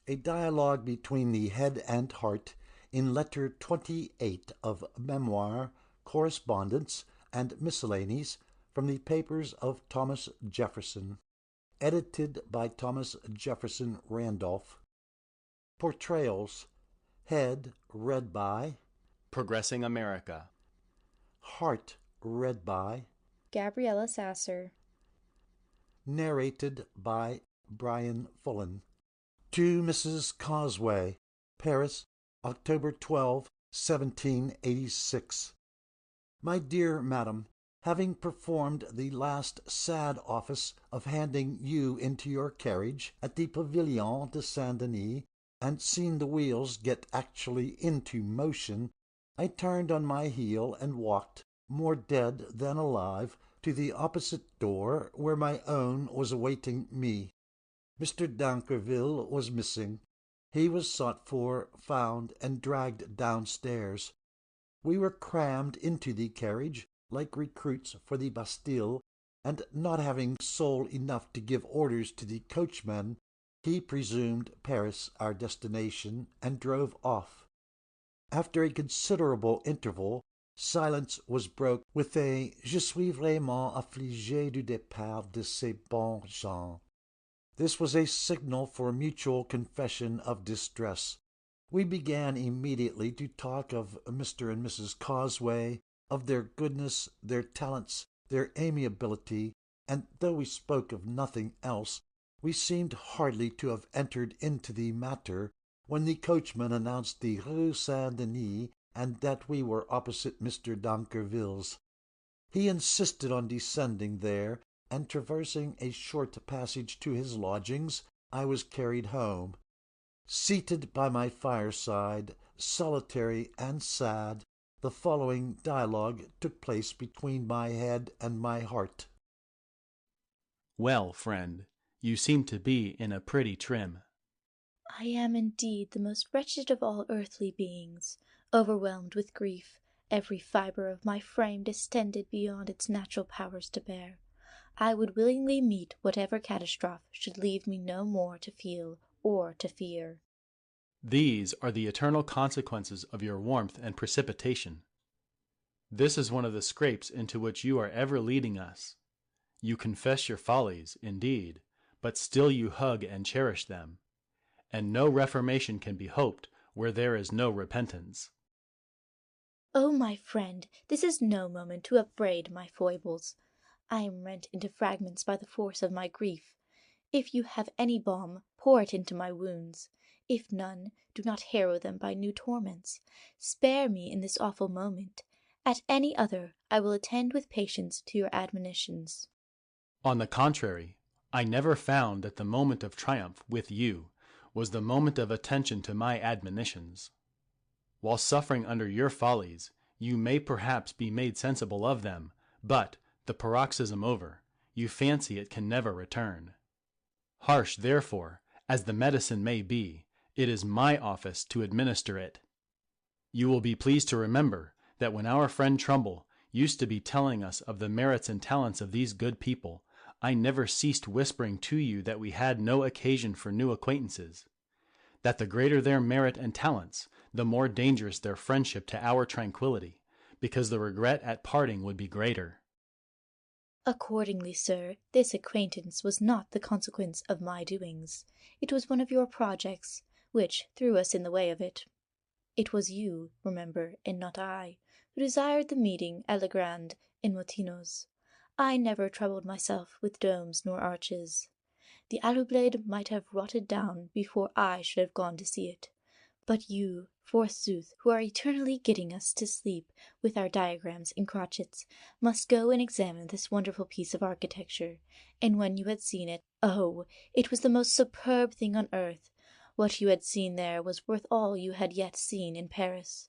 A dialogue between the head and heart in Letter 28 of Memoir, Correspondence, and Miscellanies from the papers of Thomas Jefferson. Edited by Thomas Jefferson Randolph. Portrayals. Head, read by Progressing America. Heart, read by Gabriella Sasser. Narrated by Brian Fullen. To Mrs. Causeway, Paris, October 12, 1786. My dear Madam, having performed the last sad office of handing you into your carriage at the Pavilion de Saint Denis, and seen the wheels get actually into motion, I turned on my heel and walked, more dead than alive, to the opposite door where my own was awaiting me. Mr. d'Anquerville was missing. He was sought for, found, and dragged downstairs. We were crammed into the carriage, like recruits for the Bastille, and not having soul enough to give orders to the coachman, he presumed Paris our destination, and drove off. After a considerable interval, silence was broke with a "Je suis vraiment affligé du départ de ces bons gens." This was a signal for mutual confession of distress. We began immediately to talk of Mr. and Mrs. Causeway, of their goodness, their talents, their amiability, and though we spoke of nothing else, we seemed hardly to have entered into the matter, when the coachman announced the Rue Saint Denis, and that we were opposite Mr. d'Anquerville's. He insisted on descending there, and traversing a short passage to his lodgings, I was carried home. Seated by my fireside, solitary and sad, the following dialogue took place between my head and my heart. Well, friend, you seem to be in a pretty trim. I am indeed the most wretched of all earthly beings, overwhelmed with grief, every fibre of my frame distended beyond its natural powers to bear. I would willingly meet whatever catastrophe should leave me no more to feel or to fear. These are the eternal consequences of your warmth and precipitation. This is one of the scrapes into which you are ever leading us. You confess your follies, indeed, but still you hug and cherish them, and no reformation can be hoped where there is no repentance. Oh, my friend, this is no moment to upbraid my foibles. I am rent into fragments by the force of my grief. If you have any balm, pour it into my wounds. If none, do not harrow them by new torments. Spare me in this awful moment. At any other, I will attend with patience to your admonitions. On the contrary, I never found that the moment of triumph with you was the moment of attention to my admonitions. While suffering under your follies, you may perhaps be made sensible of them, but, the paroxysm over, you fancy it can never return. Harsh, therefore, as the medicine may be, it is my office to administer it. You will be pleased to remember that when our friend Trumbull used to be telling us of the merits and talents of these good people, I never ceased whispering to you that we had no occasion for new acquaintances, that the greater their merit and talents, the more dangerous their friendship to our tranquillity, because the regret at parting would be greater. Accordingly, sir, this acquaintance was not the consequence of my doings. It was one of your projects, which threw us in the way of it. It was you, remember, and not I, who desired the meeting at Legrand in Motino's. I never troubled myself with domes nor arches. The Aloublade might have rotted down before I should have gone to see it. But you, forsooth, who are eternally getting us to sleep with our diagrams and crotchets, must go and examine this wonderful piece of architecture. And when you had seen it, oh, it was the most superb thing on earth. What you had seen there was worth all you had yet seen in Paris.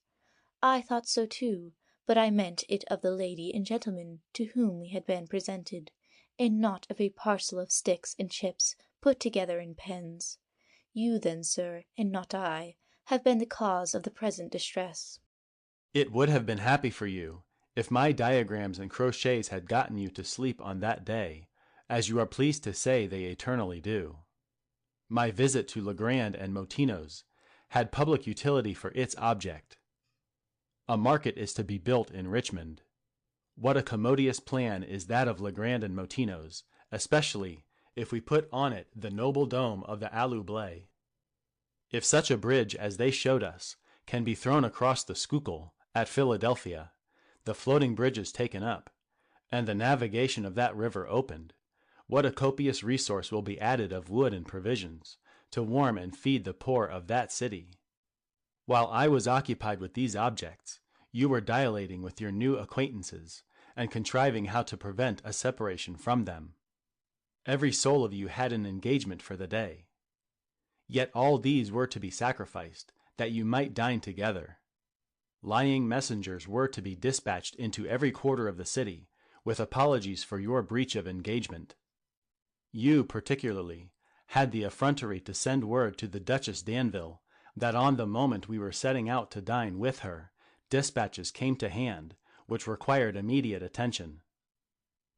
I thought so too, but I meant it of the lady and gentleman to whom we had been presented, and not of a parcel of sticks and chips put together in pens. You then, sir, and not I, have been the cause of the present distress. It would have been happy for you if my diagrams and crochets had gotten you to sleep on that day, as you are pleased to say they eternally do. My visit to Legrand and Motino's had public utility for its object. A market is to be built in Richmond. What a commodious plan is that of Legrand and Motino's, especially if we put on it the noble dome of the Alu Blay. If such a bridge as they showed us can be thrown across the Schuylkill at Philadelphia, the floating bridges taken up, and the navigation of that river opened, what a copious resource will be added of wood and provisions to warm and feed the poor of that city. While I was occupied with these objects, you were dilating with your new acquaintances and contriving how to prevent a separation from them. Every soul of you had an engagement for the day. Yet all these were to be sacrificed, that you might dine together. Lying messengers were to be dispatched into every quarter of the city, with apologies for your breach of engagement. You, particularly, had the effrontery to send word to the Duchess d'Anville that on the moment we were setting out to dine with her, dispatches came to hand, which required immediate attention.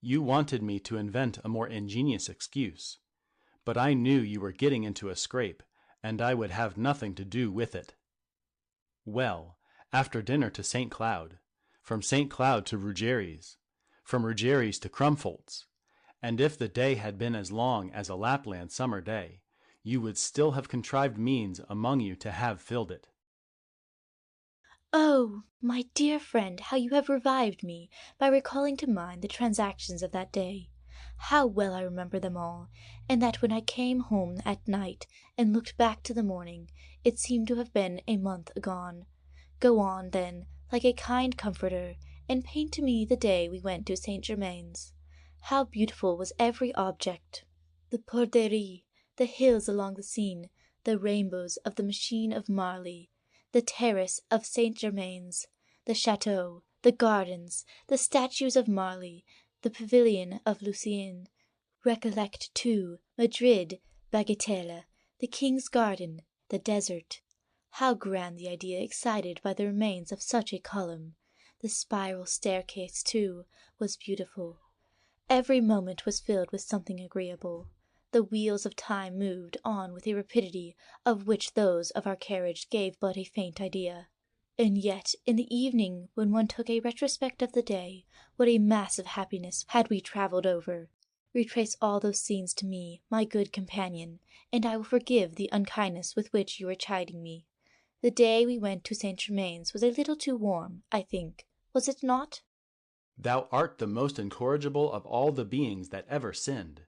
You wanted me to invent a more ingenious excuse, but I knew you were getting into a scrape, and I would have nothing to do with it. Well, after dinner to St. Cloud, from St. Cloud to Ruggieri's, from Ruggieri's to Crumfolt's, and if the day had been as long as a Lapland summer day, you would still have contrived means among you to have filled it. Oh, my dear friend, how you have revived me by recalling to mind the transactions of that day. How well I remember them all, and that when I came home at night and looked back to the morning, it seemed to have been a month agone. Go on, then, like a kind comforter, and paint to me the day we went to St. Germain's. How beautiful was every object! The Borderie, the hills along the Seine, the rainbows of the machine of Marly, the terrace of St. Germain's, the chateau, the gardens, the statues of Marly, the pavilion of Lucien. Recollect, too, Madrid, Bagatelle, the King's Garden, the desert. How grand the idea excited by the remains of such a column! The spiral staircase, too, was beautiful. Every moment was filled with something agreeable. The wheels of time moved on with a rapidity of which those of our carriage gave but a faint idea. And yet, in the evening, when one took a retrospect of the day, what a mass of happiness had we travelled over! Retrace all those scenes to me, my good companion, and I will forgive the unkindness with which you were chiding me. The day we went to St. Germain's was a little too warm, I think, was it not? Thou art the most incorrigible of all the beings that ever sinned.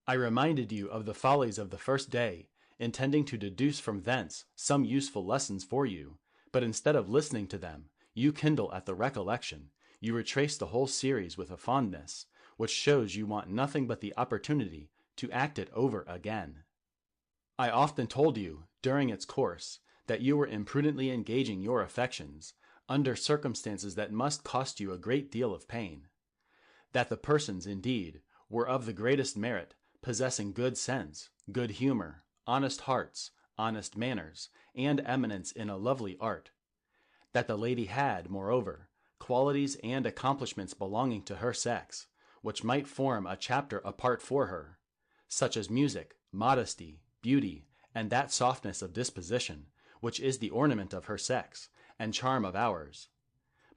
I reminded you of the follies of the first day, intending to deduce from thence some useful lessons for you, but instead of listening to them, you kindle at the recollection, you retrace the whole series with a fondness, which shows you want nothing but the opportunity to act it over again. I often told you, during its course, that you were imprudently engaging your affections, under circumstances that must cost you a great deal of pain. That the persons, indeed, were of the greatest merit, possessing good sense, good humor, honest hearts, honest manners, and eminence in a lovely art. That the lady had, moreover, qualities and accomplishments belonging to her sex, which might form a chapter apart for her, such as music, modesty, beauty, and that softness of disposition, which is the ornament of her sex, and charm of ours.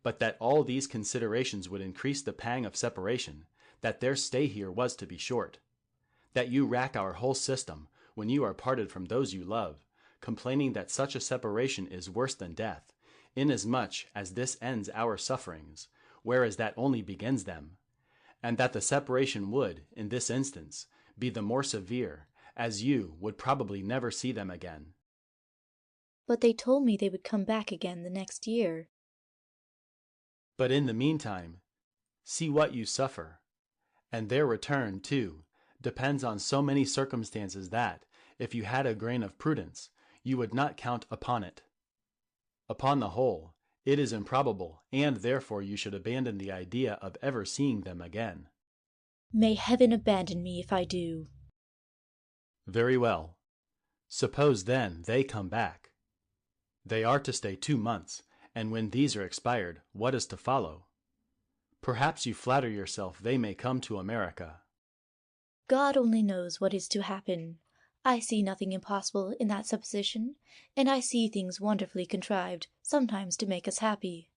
But that all these considerations would increase the pang of separation, that their stay here was to be short. That you rack our whole system when you are parted from those you love, complaining that such a separation is worse than death, inasmuch as this ends our sufferings, whereas that only begins them, and that the separation would, in this instance, be the more severe, as you would probably never see them again. But they told me they would come back again the next year. But in the meantime, see what you suffer, and their return, too, depends on so many circumstances that, if you had a grain of prudence, you would not count upon it. Upon the whole, it is improbable, and therefore you should abandon the idea of ever seeing them again. May heaven abandon me if I do. Very well. Suppose, then, they come back. They are to stay 2 months, and when these are expired, what is to follow? Perhaps you flatter yourself they may come to America. God only knows what is to happen. I see nothing impossible in that supposition, and I see things wonderfully contrived, sometimes to make us happy.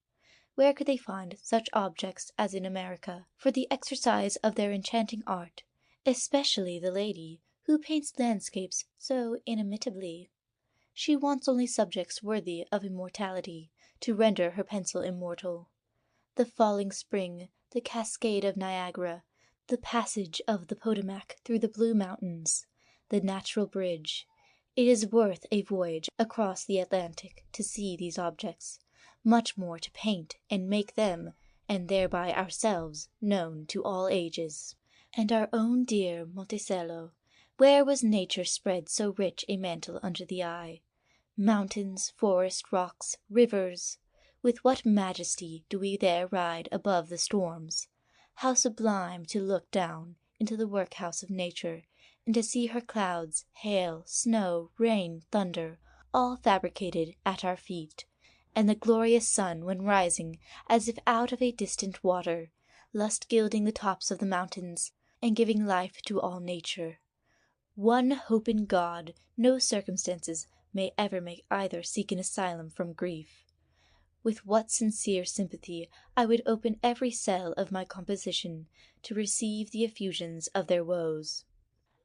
Where could they find such objects as in America, for the exercise of their enchanting art, especially the lady, who paints landscapes so inimitably? She wants only subjects worthy of immortality, to render her pencil immortal. The falling spring, the cascade of Niagara, the passage of the Potomac through the Blue Mountains, the natural bridge. It is worth a voyage across the Atlantic to see these objects, much more to paint and make them, and thereby ourselves, known to all ages. And our own dear Monticello, where was nature spread so rich a mantle under the eye? Mountains, forest, rocks, rivers, with what majesty do we there ride above the storms! How sublime to look down into the workhouse of nature, and to see her clouds, hail, snow, rain, thunder, all fabricated at our feet, and the glorious sun when rising as if out of a distant water, lust gilding the tops of the mountains, and giving life to all nature. One hope in God, no circumstances may ever make either seek an asylum from grief. With what sincere sympathy I would open every cell of my composition to receive the effusions of their woes.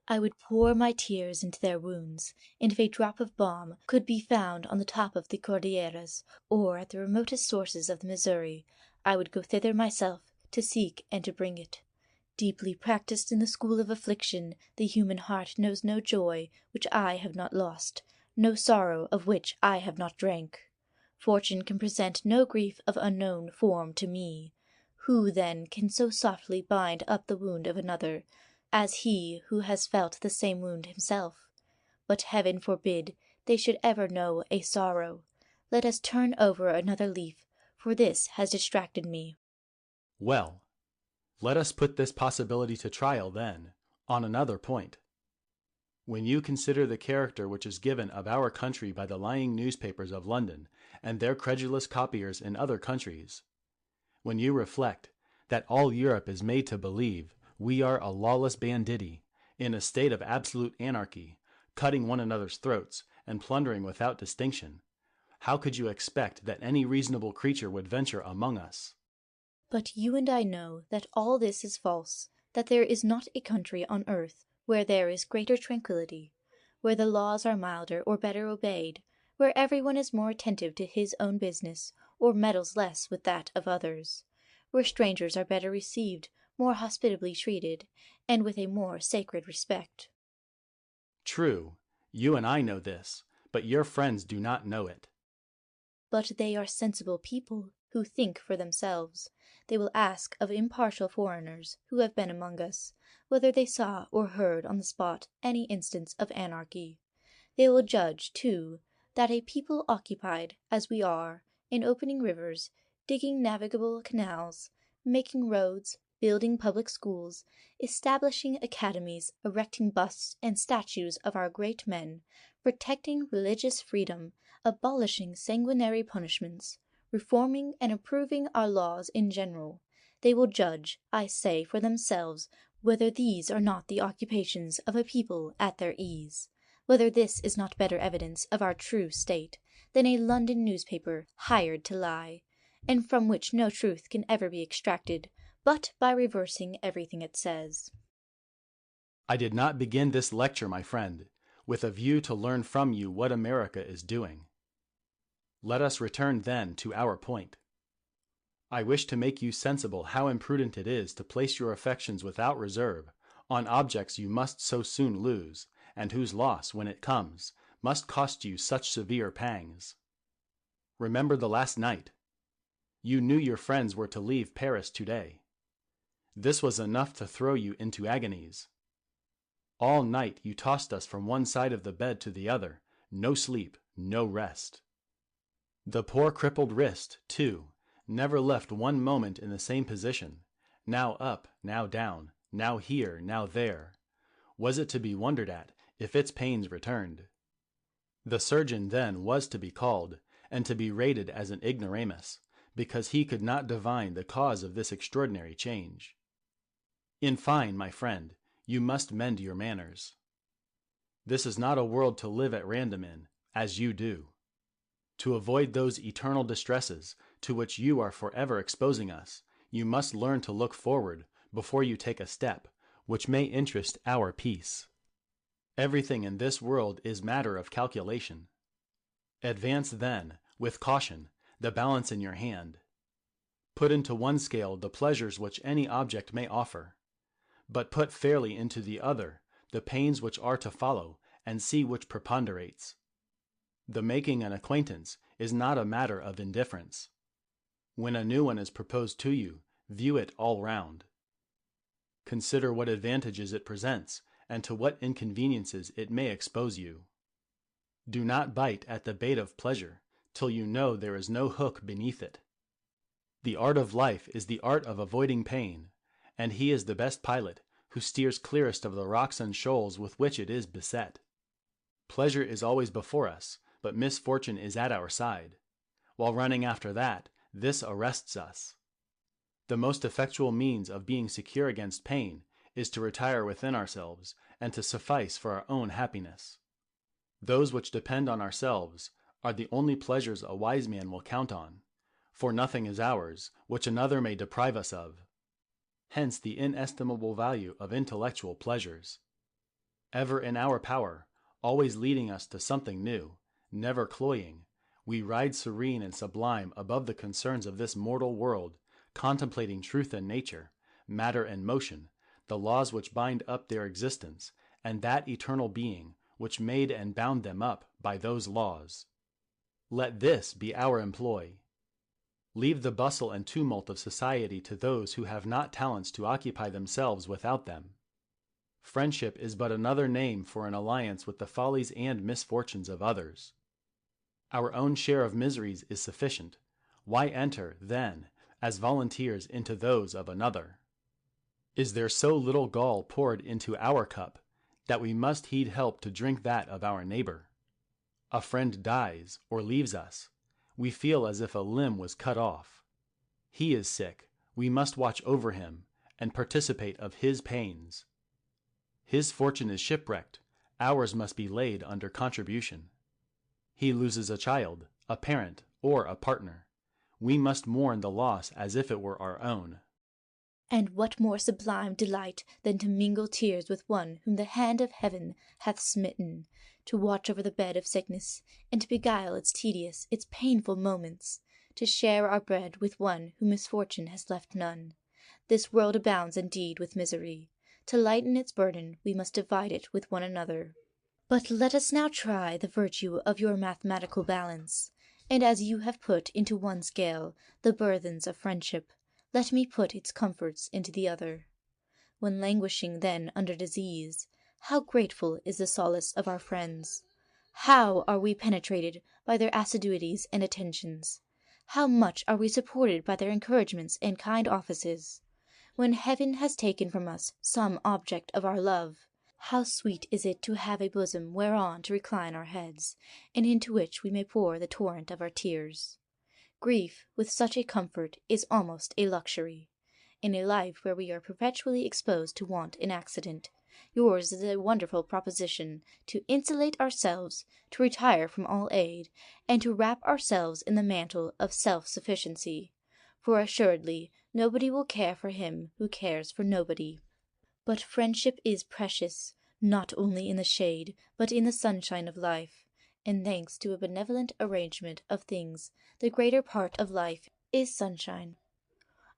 I would pour my tears into their wounds, and if a drop of balm could be found on the top of the Cordilleras, or at the remotest sources of the Missouri, I would go thither myself to seek and to bring it. Deeply practised in the school of affliction, the human heart knows no joy which I have not lost, no sorrow of which I have not drank. Fortune can present no grief of unknown form to me. Who, then, can so softly bind up the wound of another, as he who has felt the same wound himself? But heaven forbid they should ever know a sorrow. Let us turn over another leaf, for this has distracted me. Well, let us put this possibility to trial, then, on another point. When you consider the character which is given of our country by the lying newspapers of London and their credulous copiers in other countries, when you reflect that all Europe is made to believe we are a lawless banditti, in a state of absolute anarchy, cutting one another's throats and plundering without distinction, how could you expect that any reasonable creature would venture among us? But you and I know that all this is false, that there is not a country on earth where there is greater tranquillity, where the laws are milder or better obeyed, where everyone is more attentive to his own business, or meddles less with that of others, where strangers are better received, more hospitably treated, and with a more sacred respect. True, you and I know this, but your friends do not know it. But they are sensible people who think for themselves. They will ask of impartial foreigners who have been among us, whether they saw or heard on the spot any instance of anarchy. They will judge, too, that a people occupied, as we are, in opening rivers, digging navigable canals, making roads, building public schools, establishing academies, erecting busts and statues of our great men, protecting religious freedom, abolishing sanguinary punishments, reforming and improving our laws in general. They will judge, I say, for themselves, whether these are not the occupations of a people at their ease, whether this is not better evidence of our true state than a London newspaper hired to lie, and from which no truth can ever be extracted but by reversing everything it says. I did not begin this lecture, my friend, with a view to learn from you what America is doing. Let us return, then, to our point. I wish to make you sensible how imprudent it is to place your affections without reserve on objects you must so soon lose, and whose loss, when it comes, must cost you such severe pangs. Remember the last night. You knew your friends were to leave Paris today. This was enough to throw you into agonies. All night you tossed us from one side of the bed to the other, no sleep, no rest. The poor crippled wrist, too, never left one moment in the same position, now up, now down, now here, now there. Was it to be wondered at if its pains returned? The surgeon then was to be called, and to be rated as an ignoramus, because he could not divine the cause of this extraordinary change. In fine, my friend, you must mend your manners. This is not a world to live at random in, as you do. To avoid those eternal distresses to which you are forever exposing us, you must learn to look forward before you take a step which may interest our peace. Everything in this world is matter of calculation. Advance then, with caution, the balance in your hand. Put into one scale the pleasures which any object may offer, but put fairly into the other the pains which are to follow, and see which preponderates. The making an acquaintance is not a matter of indifference. When a new one is proposed to you, view it all round. Consider what advantages it presents, and to what inconveniences it may expose you. Do not bite at the bait of pleasure till you know there is no hook beneath it. The art of life is the art of avoiding pain, and he is the best pilot who steers clearest of the rocks and shoals with which it is beset. Pleasure is always before us, but misfortune is at our side. While running after that, this arrests us. The most effectual means of being secure against pain is to retire within ourselves and to suffice for our own happiness. Those which depend on ourselves are the only pleasures a wise man will count on, for nothing is ours which another may deprive us of. Hence the inestimable value of intellectual pleasures. Ever in our power, always leading us to something new, never cloying, we ride serene and sublime above the concerns of this mortal world, contemplating truth and nature, matter and motion, the laws which bind up their existence, and that eternal being which made and bound them up by those laws. Let this be our employ. Leave the bustle and tumult of society to those who have not talents to occupy themselves without them. Friendship is but another name for an alliance with the follies and misfortunes of others. Our own share of miseries is sufficient. Why enter, then, as volunteers into those of another? Is there so little gall poured into our cup that we must heed help to drink that of our neighbor? A friend dies or leaves us. We feel as if a limb was cut off. He is sick. We must watch over him and participate of his pains. His fortune is shipwrecked. Ours must be laid under contribution. He loses a child, a parent, or a partner. We must mourn the loss as if it were our own. And what more sublime delight than to mingle tears with one whom the hand of heaven hath smitten, to watch over the bed of sickness, and to beguile its tedious, its painful moments, to share our bread with one whom misfortune has left none. This world abounds indeed with misery. To lighten its burden we must divide it with one another. But let us now try the virtue of your mathematical balance, and as you have put into one scale the burthens of friendship, let me put its comforts into the other. When languishing then under disease, how grateful is the solace of our friends! How are we penetrated by their assiduities and attentions! How much are we supported by their encouragements and kind offices! When heaven has taken from us some object of our love, how sweet is it to have a bosom whereon to recline our heads, and into which we may pour the torrent of our tears! Grief with such a comfort is almost a luxury. In a life where we are perpetually exposed to want and accident, yours is a wonderful proposition to insulate ourselves, to retire from all aid, and to wrap ourselves in the mantle of self-sufficiency. For assuredly nobody will care for him who cares for nobody. But friendship is precious, not only in the shade, but in the sunshine of life, and thanks to a benevolent arrangement of things, the greater part of life is sunshine.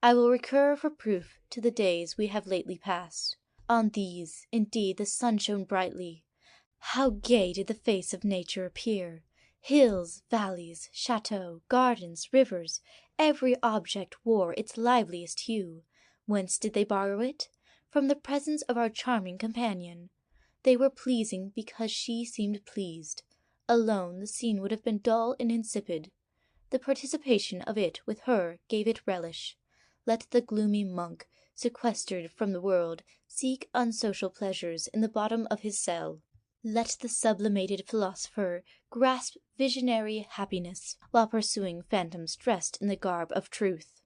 I will recur for proof to the days we have lately passed. On these, indeed, the sun shone brightly. How gay did the face of nature appear! Hills, valleys, chateaux, gardens, rivers, every object wore its liveliest hue. Whence did they borrow it? From the presence of our charming companion. They were pleasing because she seemed pleased. Alone the scene would have been dull and insipid. The participation of it with her gave it relish. Let the gloomy monk, sequestered from the world, seek unsocial pleasures in the bottom of his cell. Let the sublimated philosopher grasp visionary happiness while pursuing phantoms dressed in the garb of truth.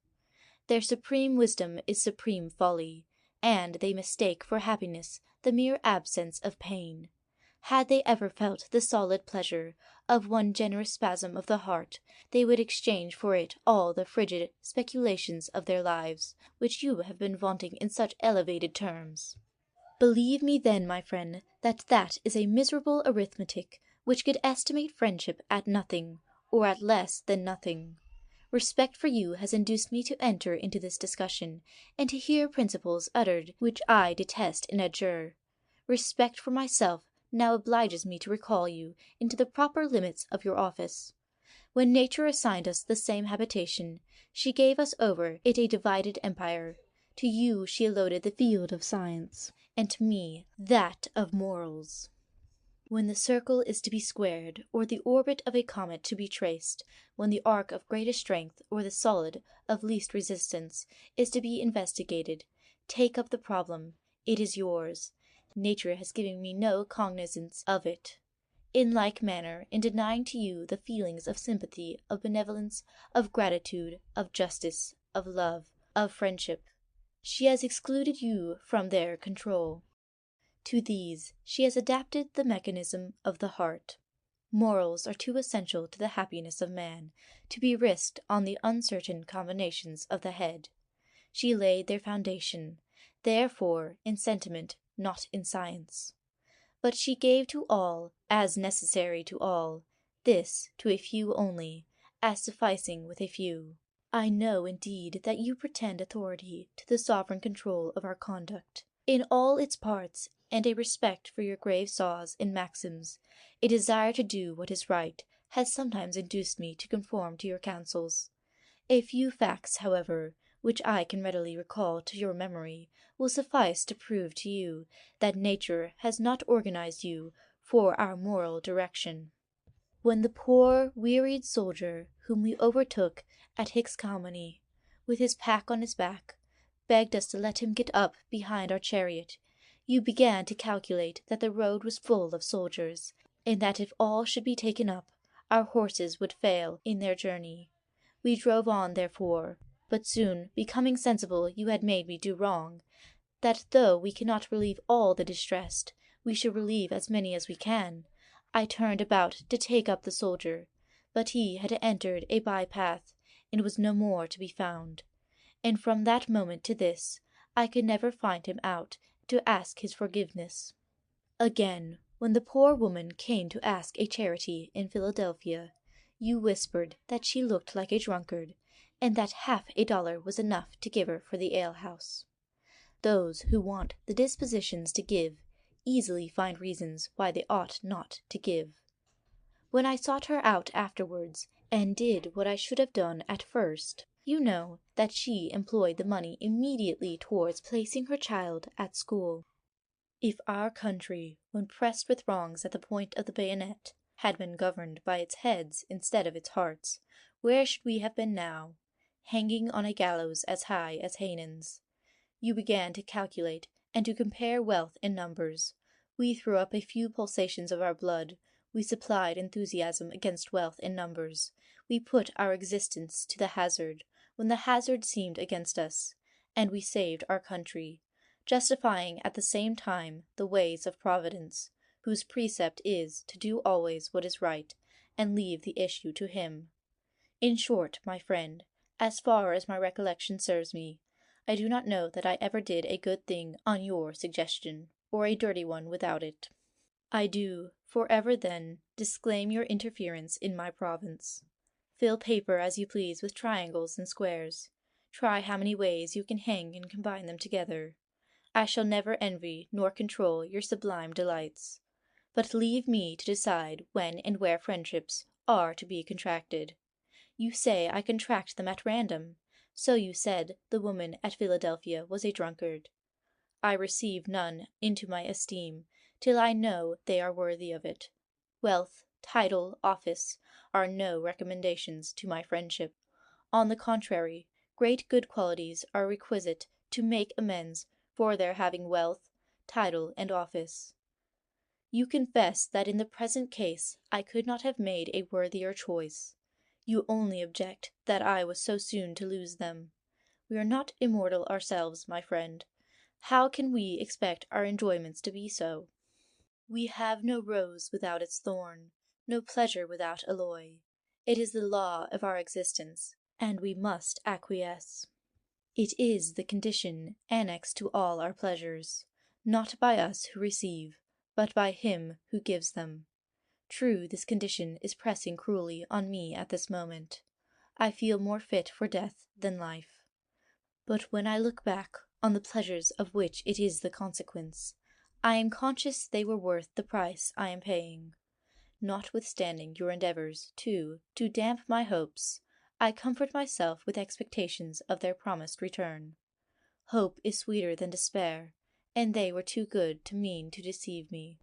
Their supreme wisdom is supreme folly, and they mistake for happiness the mere absence of pain. Had they ever felt the solid pleasure of one generous spasm of the heart, they would exchange for it all the frigid speculations of their lives, which you have been vaunting in such elevated terms. Believe me then, my friend, that that is a miserable arithmetic which could estimate friendship at nothing, or at less than nothing. Respect for you has induced me to enter into this discussion, and to hear principles uttered which I detest and adjure. Respect for myself now obliges me to recall you into the proper limits of your office. When nature assigned us the same habitation, she gave us over it a divided empire. To you she allotted the field of science, and to me that of morals. When the circle is to be squared, or the orbit of a comet to be traced, when the arc of greatest strength, or the solid of least resistance, is to be investigated, take up the problem. It is yours. Nature has given me no cognizance of it. In like manner, in denying to you the feelings of sympathy, of benevolence, of gratitude, of justice, of love, of friendship, she has excluded you from their control. To these she has adapted the mechanism of the heart. Morals are too essential to the happiness of man to be risked on the uncertain combinations of the head. She laid their foundation, therefore, in sentiment, not in science. But she gave to all, as necessary to all, this to a few only, as sufficing with a few. I know, indeed, that you pretend authority to the sovereign control of our conduct, in all its parts, and a respect for your grave saws and maxims, a desire to do what is right, has sometimes induced me to conform to your counsels. A few facts, however, which I can readily recall to your memory, will suffice to prove to you that nature has not organized you for our moral direction. When the poor, wearied soldier whom we overtook at Hickscommany, with his pack on his back, begged us to let him get up behind our chariot, you began to calculate that the road was full of soldiers, and that if all should be taken up, our horses would fail in their journey. We drove on, therefore, but soon becoming sensible you had made me do wrong, that though we cannot relieve all the distressed, we should relieve as many as we can, I turned about to take up the soldier, but he had entered a by-path, and was no more to be found. And from that moment to this, I could never find him out to ask his forgiveness. Again, when the poor woman came to ask a charity in Philadelphia, you whispered that she looked like a drunkard, and that $50 was enough to give her for the alehouse. Those who want the dispositions to give easily find reasons why they ought not to give. When I sought her out afterwards, and did what I should have done at first, you know that she employed the money immediately towards placing her child at school. If our country, when pressed with wrongs at the point of the bayonet, had been governed by its heads instead of its hearts, where should we have been now? Hanging on a gallows as high as Hanan's. You began to calculate and to compare wealth in numbers. We threw up a few pulsations of our blood. We supplied enthusiasm against wealth in numbers. We put our existence to the hazard, when the hazard seemed against us, and we saved our country, justifying at the same time the ways of Providence, whose precept is to do always what is right, and leave the issue to him. In short, my friend, as far as my recollection serves me, I do not know that I ever did a good thing on your suggestion, or a dirty one without it. I do, forever then, disclaim your interference in my province. Fill paper as you please with triangles and squares. Try how many ways you can hang and combine them together. I shall never envy nor control your sublime delights. But leave me to decide when and where friendships are to be contracted. You say I contract them at random. So you said the woman at Philadelphia was a drunkard. I receive none into my esteem till I know they are worthy of it. Wealth, title, office, are no recommendations to my friendship. On the contrary, great good qualities are requisite to make amends for their having wealth, title, and office. You confess that in the present case I could not have made a worthier choice. You only object that I was so soon to lose them. We are not immortal ourselves, my friend. How can we expect our enjoyments to be so? We have no rose without its thorn, no pleasure without alloy. It is the law of our existence, and we must acquiesce. It is the condition annexed to all our pleasures, not by us who receive, but by him who gives them. True, this condition is pressing cruelly on me at this moment. I feel more fit for death than life. But when I look back on the pleasures of which it is the consequence, I am conscious they were worth the price I am paying. Notwithstanding your endeavours, too, to damp my hopes, I comfort myself with expectations of their promised return. Hope is sweeter than despair, and they were too good to mean to deceive me.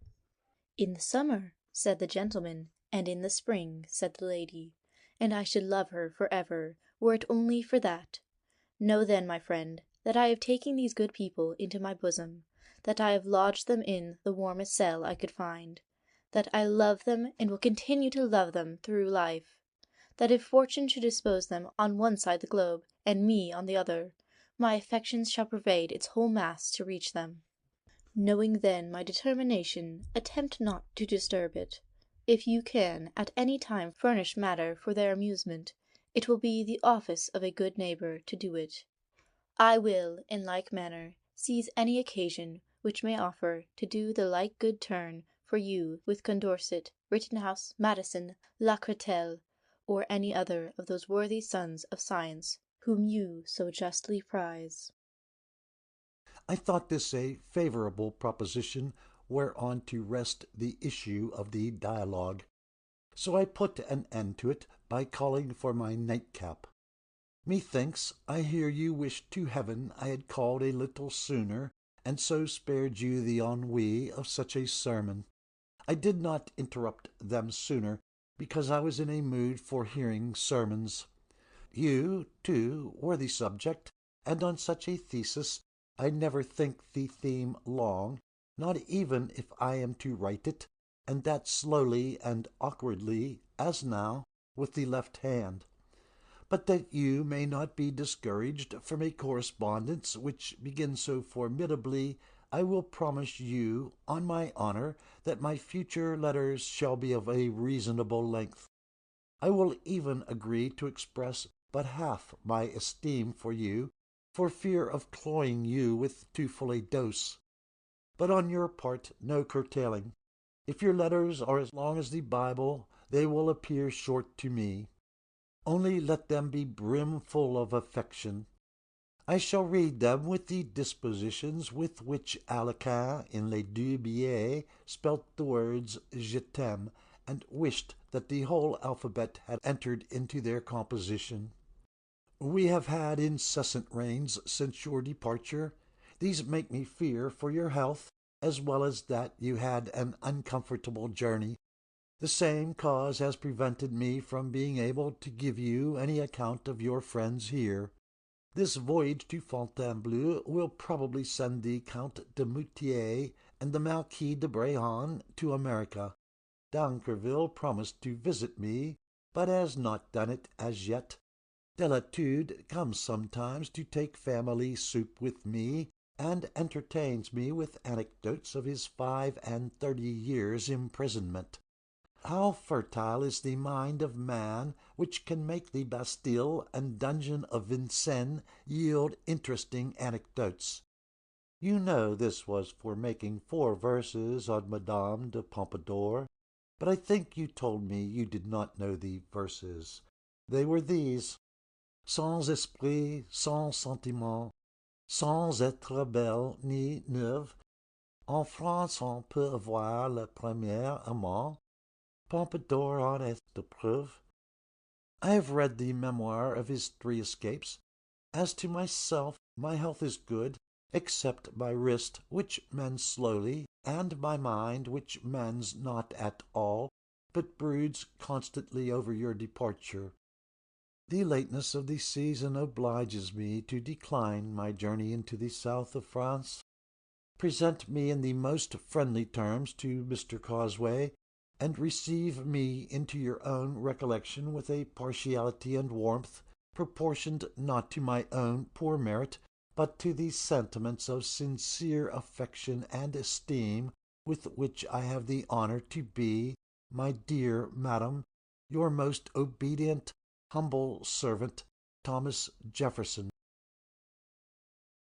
In the summer, said the gentleman, and in the spring, said the lady, and I should love her for ever, were it only for that. Know then, my friend, that I have taken these good people into my bosom, that I have lodged them in the warmest cell I could find, that I love them and will continue to love them through life, that if fortune should dispose them on one side the globe, and me on the other, my affections shall pervade its whole mass to reach them. Knowing then my determination, attempt not to disturb it. If you can at any time furnish matter for their amusement, it will be the office of a good neighbour to do it. I will, in like manner, seize any occasion which may offer to do the like good turn for you with Condorcet, Rittenhouse, Madison, Lacretelle, or any other of those worthy sons of science whom you so justly prize. I thought this a favorable proposition whereon to rest the issue of the dialogue, so I put an end to it by calling for my nightcap. Methinks I hear you wish to heaven I had called a little sooner, and so spared you the ennui of such a sermon. I did not interrupt them sooner, because I was in a mood for hearing sermons. You, too, were the subject, and on such a thesis I never think the theme long, not even if I am to write it, and that slowly and awkwardly, as now, with the left hand. But that you may not be discouraged from a correspondence which begins so formidably, I will promise you, on my honour, that my future letters shall be of a reasonable length. I will even agree to express but half my esteem for you, for fear of cloying you with too full a dose. But on your part no curtailing. If your letters are as long as the Bible, they will appear short to me. Only let them be brimful of affection. I shall read them with the dispositions with which Alekin in Les Deux Billets spelt the words Je t'aime, and wished that the whole alphabet had entered into their composition. We have had incessant rains since your departure. These make me fear for your health, as well as that you had an uncomfortable journey. The same cause has prevented me from being able to give you any account of your friends here. This voyage to Fontainebleau will probably send the Count de Moutier and the Marquis de Bréhan to America. d'Anquerville promised to visit me, but has not done it as yet. Delatude comes sometimes to take family soup with me, and entertains me with anecdotes of his 35 years' imprisonment. How fertile is the mind of man, which can make the Bastille and dungeon of Vincennes yield interesting anecdotes! You know this was for making 4 verses on Madame de Pompadour, but I think you told me you did not know the verses. They were these: sans esprit, sans sentiment, sans être belle ni neuve, en France on peut avoir le premier amant, Pompadour en est de preuve. I have read the memoir of his 3 escapes. As to myself, my health is good, except my wrist, which mends slowly, and my mind, which mends not at all, but broods constantly over your departure. The lateness of the season obliges me to decline my journey into the south of France. Present me in the most friendly terms to Mr. Causeway, and receive me into your own recollection with a partiality and warmth proportioned not to my own poor merit, but to the sentiments of sincere affection and esteem with which I have the honor to be, my dear madam, your most obedient, humble servant, Thomas Jefferson.